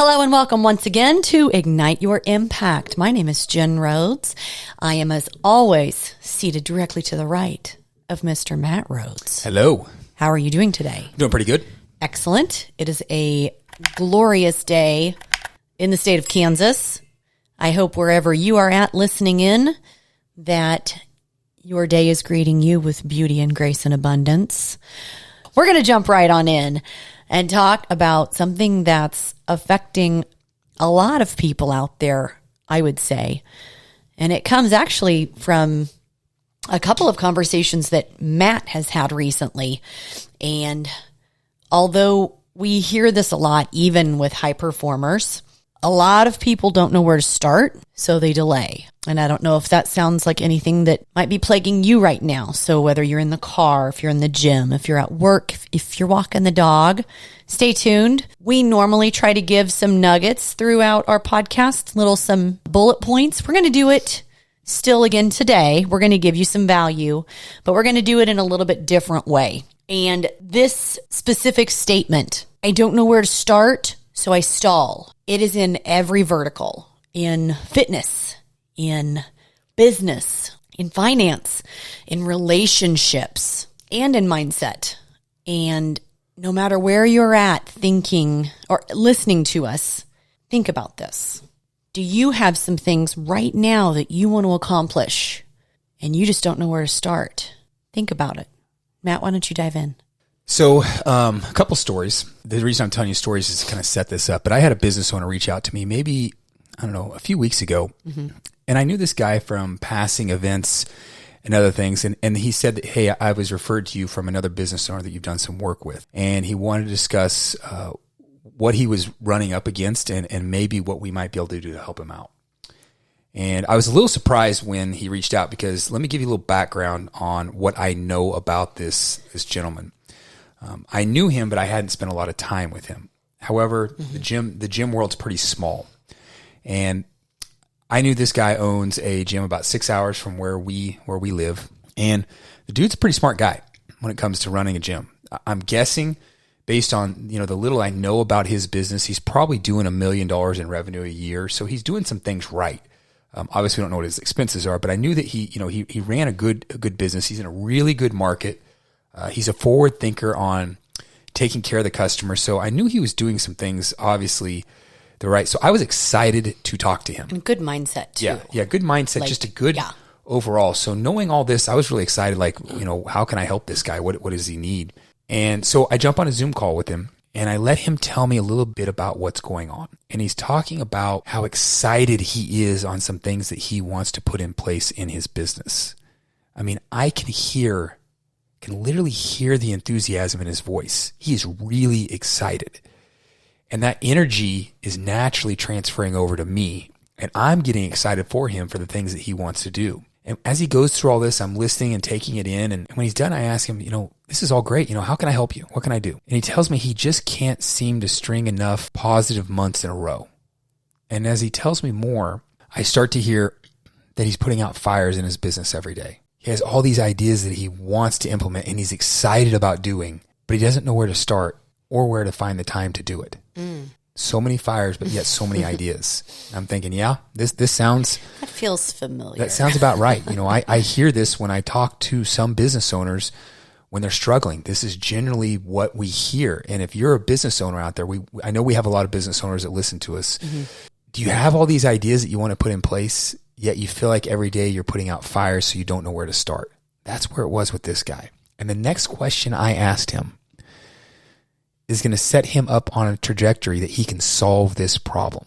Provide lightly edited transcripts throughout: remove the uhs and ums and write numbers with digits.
Hello and welcome once again to Ignite Your Impact. My name is Jen Rhodes. I am, as always, seated directly to the right of Mr. Matt Rhodes. Hello. How are you doing today? Doing pretty good. Excellent. It is a glorious day in the state of Kansas. I hope wherever you are at listening in that your day is greeting you with beauty and grace and abundance. We're going to jump right on in and talk about something that's affecting a lot of people out there, I would say. And it comes actually from a couple of conversations that Matt has had recently. And although we hear this a lot, even with high performers, a lot of people don't know where to start, so they delay. And I don't know if that sounds like anything that might be plaguing you right now. So whether you're in the car, if you're in the gym, if you're at work, if you're walking the dog, stay tuned. We normally try to give some nuggets throughout our podcast, some bullet points. We're going to do it still again today. We're going to give you some value, but we're going to do it in a little bit different way. And this specific statement, I don't know where to start, so I stall. It is in every vertical, in fitness, in business, in finance, in relationships, and in mindset. And no matter where you're at thinking or listening to us, think about this. Do you have some things right now that you want to accomplish and you just don't know where to start? Think about it. Matt, why don't you dive in? So a couple stories. The reason I'm telling you stories is to kind of set this up. But I had a business owner reach out to me maybe, a few weeks ago. Mm-hmm. And I knew this guy from passing events and other things. And he said that, hey, I was referred to you from another business owner that you've done some work with. And he wanted to discuss what he was running up against and maybe what we might be able to do to help him out. And I was a little surprised when he reached out because let me give you a little background on what I know about this gentleman. I knew him, but I hadn't spent a lot of time with him. However, mm-hmm. the gym world's pretty small. And I knew this guy owns a gym about 6 hours from where we live. And the dude's a pretty smart guy when it comes to running a gym. I'm guessing based on, the little I know about his business, he's probably doing $1 million in revenue a year. So he's doing some things right. Obviously we don't know what his expenses are, but I knew that he ran a good business. He's in a really good market. He's a forward thinker on taking care of the customer. So I knew he was doing some things, obviously, the right. So I was excited to talk to him. And good mindset, too. Yeah, good mindset, just a good overall. So knowing all this, I was really excited, how can I help this guy? What does he need? And so I jump on a Zoom call with him, and I let him tell me a little bit about what's going on. And he's talking about how excited he is on some things that he wants to put in place in his business. I mean, I can literally hear the enthusiasm in his voice. He is really excited. And that energy is naturally transferring over to me. And I'm getting excited for him for the things that he wants to do. And as he goes through all this, I'm listening and taking it in. And when he's done, I ask him, this is all great. How can I help you? What can I do? And he tells me he just can't seem to string enough positive months in a row. And as he tells me more, I start to hear that he's putting out fires in his business every day. He has all these ideas that he wants to implement and he's excited about doing, but he doesn't know where to start or where to find the time to do it. So many fires, but yet so many ideas. I'm thinking, this sounds... That feels familiar. That sounds about right. I hear this when I talk to some business owners when they're struggling. This is generally what we hear. And if you're a business owner out there, I know we have a lot of business owners that listen to us. Mm-hmm. Do you have all these ideas that you want to put in place, yet you feel like every day you're putting out fires so you don't know where to start? That's where it was with this guy. And the next question I asked him is going to set him up on a trajectory that he can solve this problem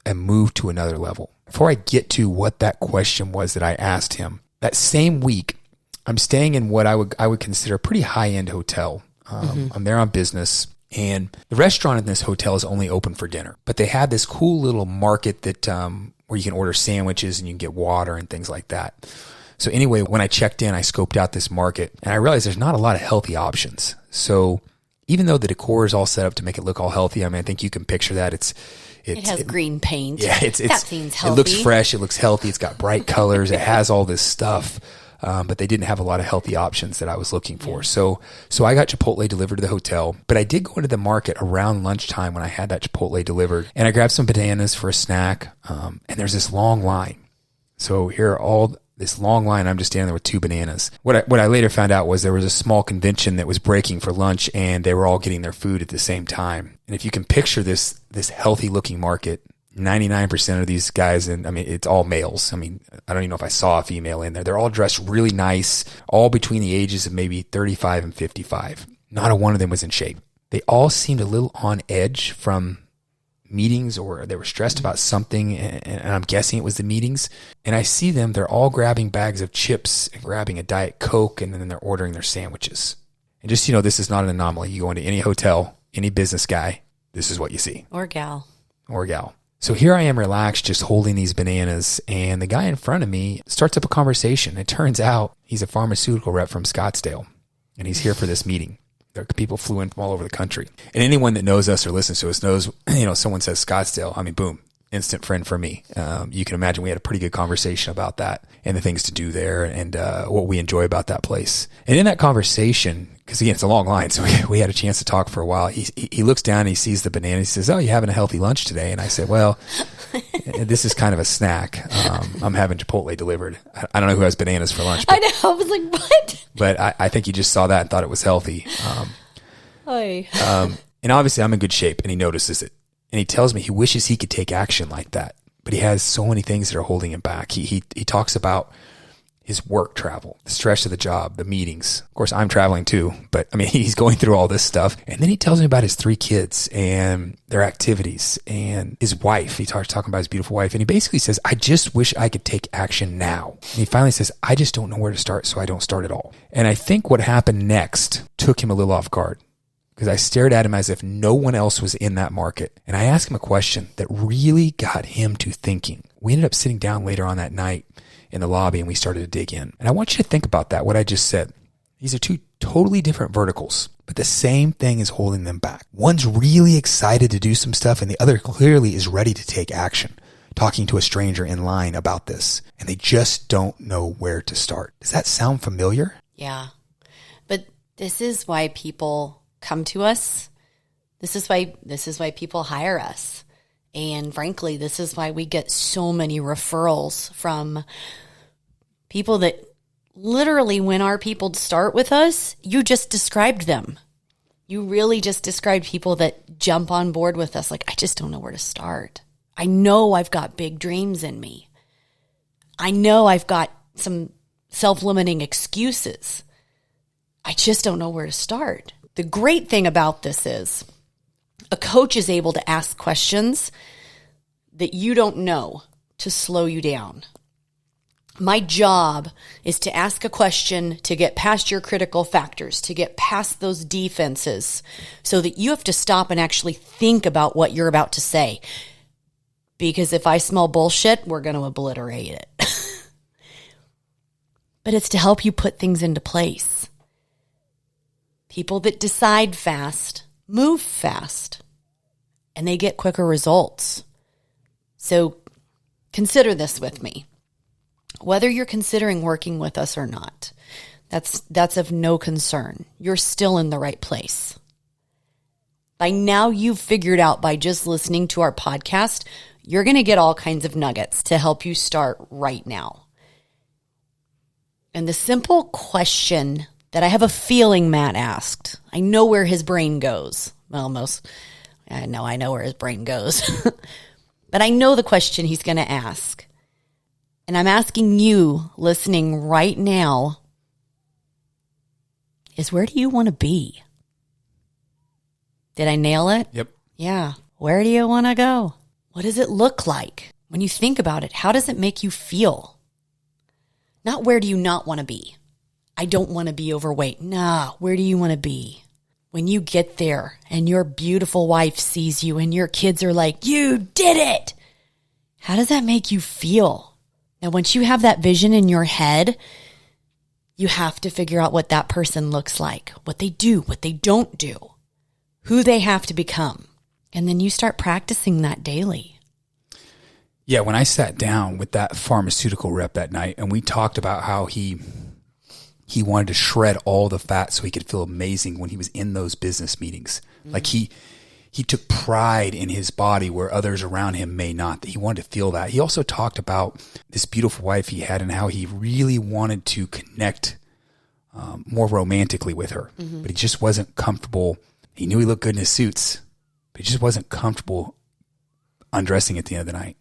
and move to another level. Before I get to what that question was that I asked him, that same week, I'm staying in what I would consider a pretty high-end hotel. I'm there on business, and the restaurant in this hotel is only open for dinner. But they had this cool little market that where you can order sandwiches and you can get water and things like that. So anyway, when I checked in, I scoped out this market, and I realized there's not a lot of healthy options. So even though the decor is all set up to make it look all healthy, I think you can picture that. It has green paint. Yeah, that seems healthy. It looks fresh. It looks healthy. It's got bright colors. It has all this stuff. but they didn't have a lot of healthy options that I was looking for. So I got Chipotle delivered to the hotel, but I did go into the market around lunchtime when I had that Chipotle delivered, and I grabbed some bananas for a snack. And there's this long line. So here are all this long line. I'm just standing there with 2 bananas. What I later found out was there was a small convention that was breaking for lunch, and they were all getting their food at the same time. And if you can picture this healthy looking market, 99% of these guys, and I mean, it's all males. I mean, I don't even know if I saw a female in there. They're all dressed really nice, all between the ages of maybe 35 and 55. Not a one of them was in shape. They all seemed a little on edge from meetings, or they were stressed about something, and I'm guessing it was the meetings. And I see them, they're all grabbing bags of chips and grabbing a Diet Coke, and then they're ordering their sandwiches. And just, this is not an anomaly. You go into any hotel, any business guy, this is what you see. Or gal. So here I am relaxed, just holding these bananas, and the guy in front of me starts up a conversation. It turns out he's a pharmaceutical rep from Scottsdale, and he's here for this meeting. People flew in from all over the country. And anyone that knows us or listens to us knows, someone says Scottsdale, I mean, boom, instant friend for me. You can imagine we had a pretty good conversation about that and the things to do there and what we enjoy about that place. And in that conversation, because again, it's a long line, so we had a chance to talk for a while. He looks down and he sees the banana. He says, "Oh, you having a healthy lunch today?" And I said, "Well, this is kind of a snack. I'm having Chipotle delivered. I don't know who has bananas for lunch." But, I know. I was like, what? But I think he just saw that and thought it was healthy. And obviously I'm in good shape, and he notices it. And he tells me he wishes he could take action like that, but he has so many things that are holding him back. He talks about his work travel, the stress of the job, the meetings. Of course, I'm traveling too, but I mean, he's going through all this stuff. And then he tells me about his 3 kids and their activities and his wife. He starts talking about his beautiful wife. And he basically says, "I just wish I could take action now." And he finally says, "I just don't know where to start, so I don't start at all." And I think what happened next took him a little off guard, because I stared at him as if no one else was in that market. And I asked him a question that really got him to thinking. We ended up sitting down later on that night in the lobby, and we started to dig in. And I want you to think about that, what I just said. These are 2 totally different verticals, but the same thing is holding them back. One's really excited to do some stuff, and the other clearly is ready to take action, talking to a stranger in line about this, and they just don't know where to start. Does that sound familiar? Yeah. But this is why people come to us. This is why people hire us. And frankly, this is why we get so many referrals from people that literally, when our people start with us, you just described them. You really just described people that jump on board with us. Like, I just don't know where to start. I know I've got big dreams in me. I know I've got some self-limiting excuses. I just don't know where to start. The great thing about this is a coach is able to ask questions that you don't know to slow you down. My job is to ask a question to get past your critical factors, to get past those defenses, so that you have to stop and actually think about what you're about to say. Because if I smell bullshit, we're going to obliterate it. But it's to help you put things into place. People that decide fast move fast, and they get quicker results. So consider this with me. Whether you're considering working with us or not, that's of no concern. You're still in the right place. By now, you've figured out by just listening to our podcast, you're going to get all kinds of nuggets to help you start right now. And the simple question that I have a feeling Matt asked, I know where his brain goes. Well, I know where his brain goes. But I know the question he's going to ask. And I'm asking you, listening right now, is where do you want to be? Did I nail it? Yep. Yeah. Where do you want to go? What does it look like? When you think about it, how does it make you feel? Not where do you not want to be? I don't want to be overweight. Nah, where do you want to be? When you get there and your beautiful wife sees you and your kids are like, you did it. How does that make you feel? Now, once you have that vision in your head, you have to figure out what that person looks like, what they do, what they don't do, who they have to become. And then you start practicing that daily. Yeah, when I sat down with that pharmaceutical rep that night and we talked about how he he wanted to shred all the fat so he could feel amazing when he was in those business meetings. Like he took pride in his body where others around him may not. He wanted to feel that. He also talked about this beautiful wife he had and how he really wanted to connect more romantically with her, but he just wasn't comfortable. He knew he looked good in his suits, but he just wasn't comfortable undressing at the end of the night.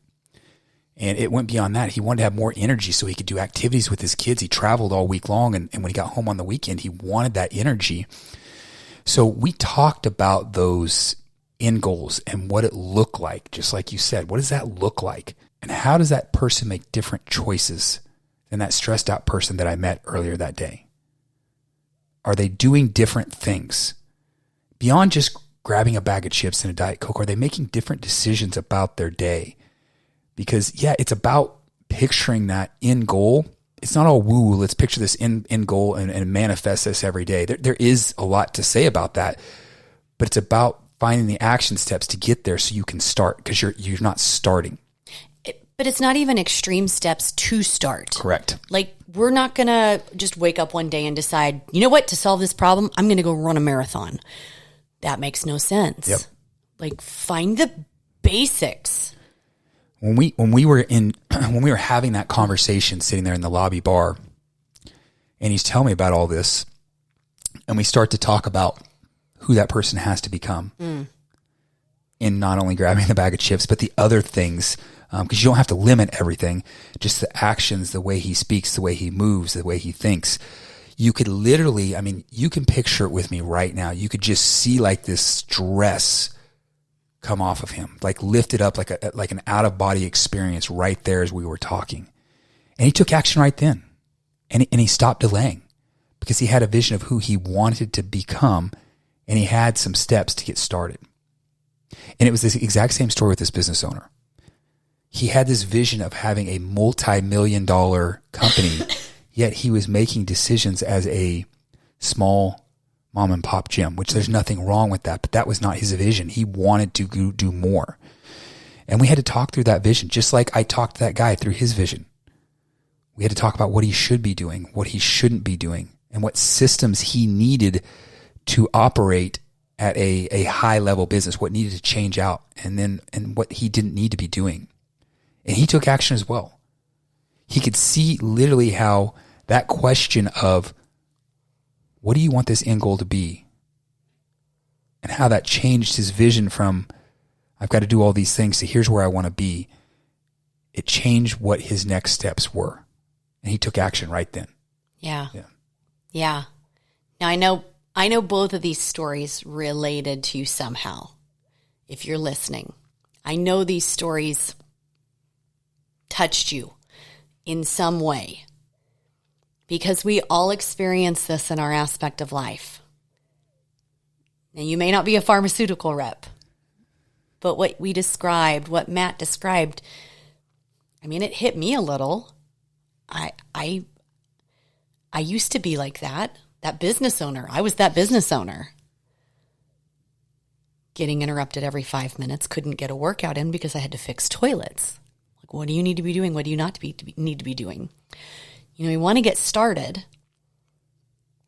And it went beyond that. He wanted to have more energy so he could do activities with his kids. He traveled all week long, and when he got home on the weekend, he wanted that energy. So we talked about those end goals and what it looked like, just like you said. What does that look like? And how does that person make different choices than that stressed out person that I met earlier that day? Are they doing different things? Beyond just grabbing a bag of chips and a Diet Coke, are they making different decisions about their day? Because, yeah, it's about picturing that end goal. It's not all woo, let's picture this end goal and manifest this every day. There is a lot to say about that, but it's about finding the action steps to get there so you can start, because you're not starting. But it's not even extreme steps to start. Correct. Like, we're not going to just wake up one day and decide, you know what, to solve this problem, I'm going to go run a marathon. That makes no sense. Yep. Like, find the basics. When we were having that conversation sitting there in the lobby bar, and he's telling me about all this, and we start to talk about who that person has to become in not only grabbing the bag of chips, but the other things, because you don't have to limit everything, just the actions, the way he speaks, the way he moves, the way he thinks. You could literally, you can picture it with me right now. You could just see like this stress come off of him, like lifted up like an out of body experience right there as we were talking. And he took action right then. And he stopped delaying because he had a vision of who he wanted to become, and he had some steps to get started. And it was this exact same story with this business owner. He had this vision of having a multi-million-dollar company, yet he was making decisions as a small mom and pop gym, which there's nothing wrong with that, but that was not his vision. He wanted to do more. And we had to talk through that vision, just like I talked to that guy through his vision. We had to talk about what he should be doing, what he shouldn't be doing, and what systems he needed to operate at a high level business, what needed to change out, and what he didn't need to be doing. And he took action as well. He could see literally how that question of, what do you want this end goal to be? And how that changed his vision from, I've got to do all these things, to here's where I want to be. It changed what his next steps were. And he took action right then. Yeah. Now I know both of these stories related to you somehow. If you're listening, I know these stories touched you in some way, because we all experience this in our aspect of life. Now, you may not be a pharmaceutical rep, but what we described, what Matt described, it hit me a little. I used to be like that business owner. I was that business owner. Getting interrupted every 5 minutes, couldn't get a workout in because I had to fix toilets. Like, what do you need to be doing? What do you not need to be doing? We want to get started.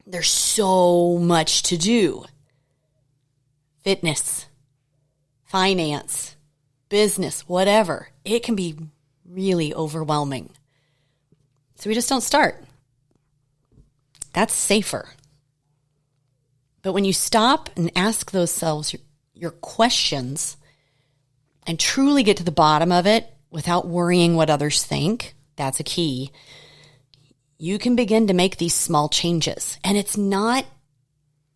There's so much to do. Fitness, finance, business, whatever. It can be really overwhelming. So we just don't start. That's safer. But when you stop and ask those your questions and truly get to the bottom of it without worrying what others think, that's a key. You can begin to make these small changes. And it's not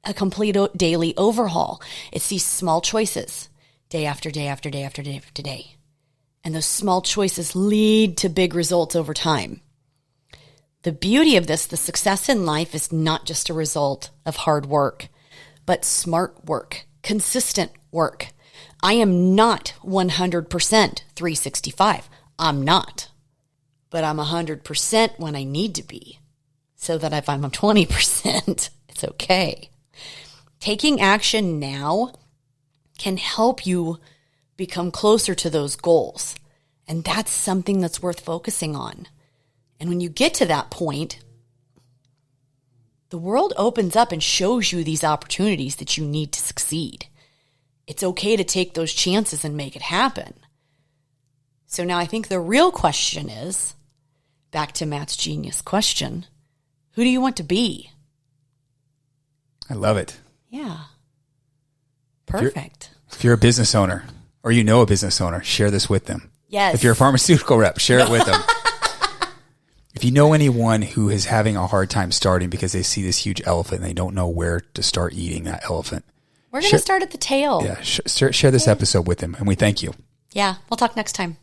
a complete daily overhaul. It's these small choices, day after day after day after day after day. And those small choices lead to big results over time. The beauty of this, the success in life, is not just a result of hard work, but smart work, consistent work. I am not 100% 365. I'm not. But I'm 100% when I need to be, so that if I'm 20%, it's okay. Taking action now can help you become closer to those goals. And that's something that's worth focusing on. And when you get to that point, the world opens up and shows you these opportunities that you need to succeed. It's okay to take those chances and make it happen. So now I think the real question is, back to Matt's genius question, who do you want to be? I love it. Yeah. Perfect. If you're a business owner or you know a business owner, share this with them. Yes. If you're a pharmaceutical rep, share it with them. If you know anyone who is having a hard time starting because they see this huge elephant and they don't know where to start eating that elephant, we're going to start at the tail. Yeah, share this episode with them, and we thank you. Yeah. We'll talk next time.